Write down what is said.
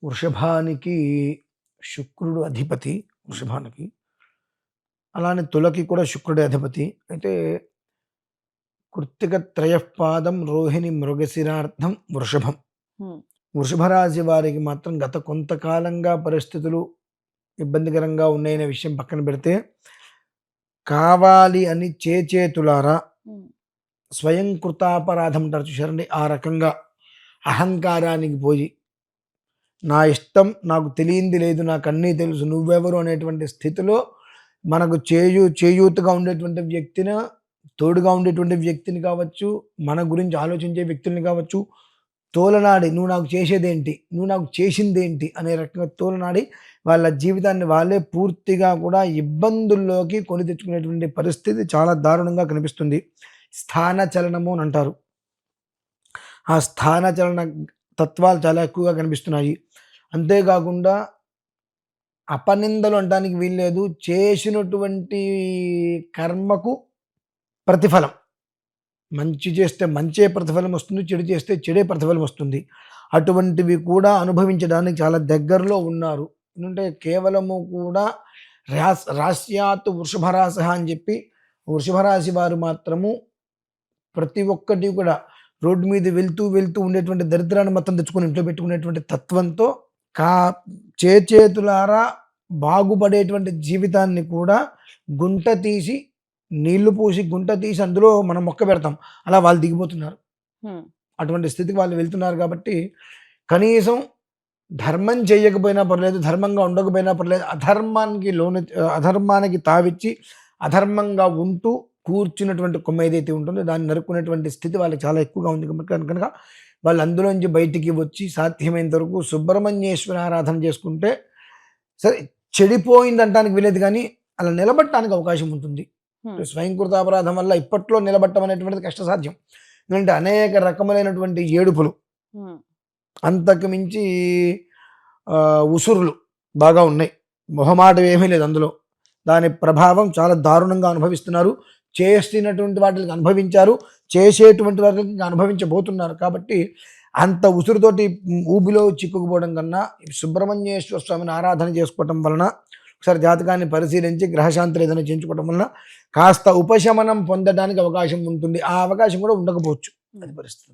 వృషభానికి శుక్రుడు అధిపతి వృషభానికి. అలానే తులకి కూడా శుక్రుడే అధిపతి. అయితే కృత్తిక త్రయఃపాదం రోహిణి మృగశిరార్థం వృషభం. హ్మ్. వృషభ రాశి వారికి మాత్రం గత కొంతకాలంగా పరిస్థితులు ఇబ్బందికరంగా ఉన్నాయనే విషయం పక్కన పెడితే, కావాలి అని చేతులారా హ్మ్. స్వయం కృతాపరాధం అంటారు చూశారండి. ఆ రకంగా అహంకారానికి పోయి, నా ఇష్టం, నాకు తెలియంది లేదు, నాకు అన్నీ తెలుసు, నువ్వెవరు అనేటువంటి స్థితిలో మనకు చేయూతగా ఉండేటువంటి వ్యక్తిని, తోడుగా ఉండేటువంటి వ్యక్తిని కావచ్చు, మన గురించి ఆలోచించే వ్యక్తుల్ని కావచ్చు, తోలనాడి నువ్వు నాకు చేసేదేంటి, నువ్వు నాకు చేసిందేంటి అనే రకంగా తోలనాడి వాళ్ళ జీవితాన్ని వాళ్ళే పూర్తిగా కూడా ఇబ్బందుల్లోకి కొని తెచ్చుకునేటువంటి పరిస్థితి చాలా దారుణంగా కనిపిస్తుంది. స్థాన చలనము అని అంటారు. ఆ స్థాన చలన తత్వాలు చాలా ఎక్కువగా కనిపిస్తున్నాయి. అంతేకాకుండా అపనిందలు అనటానికి వీల్లేదు. చేసినటువంటి కర్మకు ప్రతిఫలం. మంచి చేస్తే మంచే ప్రతిఫలం వస్తుంది. చెడు చేస్తే చెడే ప్రతిఫలం వస్తుంది. అటువంటివి కూడా అనుభవించడానికి చాలా దగ్గరలో ఉన్నారు. ఎందుకంటే కేవలము కూడా రాస్యాత్ వృషభ రాశః అని చెప్పి వృషభ రాశి వారు మాత్రము ప్రతి ఒక్కటి కూడా రోడ్డు మీద వెళ్తూ ఉండేటువంటి దరిద్రాన్ని మొత్తం తెచ్చుకొని ఇంట్లో పెట్టుకునేటువంటి తత్వంతో కా చేతులారా బాగుపడేటువంటి జీవితాన్ని కూడా గుంట తీసి, నీళ్లు పోసి గుంట తీసి అందులో మనం మొక్క పెడతాం. అలా వాళ్ళు దిగిపోతున్నారు. హ్మ్. అటువంటి స్థితికి వాళ్ళు వెళ్తున్నారు కాబట్టి, కనీసం ధర్మం చేయకపోయినా పర్లేదు, ధర్మంగా ఉండకపోయినా పర్లేదు, అధర్మానికి తావిచ్చి అధర్మంగా ఉంటూ కూర్చున్నటువంటి కొమ్మ ఏదైతే ఉంటుందో దాన్ని నరుక్కునేటువంటి స్థితి వాళ్ళకి చాలా ఎక్కువగా ఉంది కనుక వాళ్ళు అందులోంచి బయటికి వచ్చి సాధ్యమైనంత వరకు సుబ్రహ్మణ్యేశ్వర ఆరాధన చేసుకుంటే సరే, చెడిపోయిందంటానికి వీలేదు కానీ అలా నిలబడటానికి అవకాశం ఉంటుంది. హ్మ్. స్వయంకృత అపరాధం వల్ల ఇప్పట్లో నిలబడటం అనేటువంటిది కష్టసాధ్యం. ఎందుకంటే అనేక రకములైనటువంటి ఏడుపులు, హ్మ్. అంతకు మించి ఉసురులు బాగా ఉన్నాయి. మొహమాటం ఏమీ లేదు అందులో. దాని ప్రభావం చాలా దారుణంగా అనుభవిస్తున్నారు. చేస్తున్నటువంటి వాటికి అనుభవించారు, చేసేటువంటి వాటికి ఇంకా అనుభవించబోతున్నారు. కాబట్టి అంత ఉసురుతోటి ఊబిలో చిక్కుకుపోవడం కన్నా సుబ్రహ్మణ్యేశ్వర స్వామిని ఆరాధన చేసుకోవటం వలన, ఒకసారి జాతకాన్ని పరిశీలించి గ్రహశాంతులు ఏదైనా చేయించుకోవడం వలన కాస్త ఉపశమనం పొందడానికి అవకాశం ఉంటుంది. ఆ అవకాశం కూడా ఉండకపోవచ్చు. అది పరిస్థితి.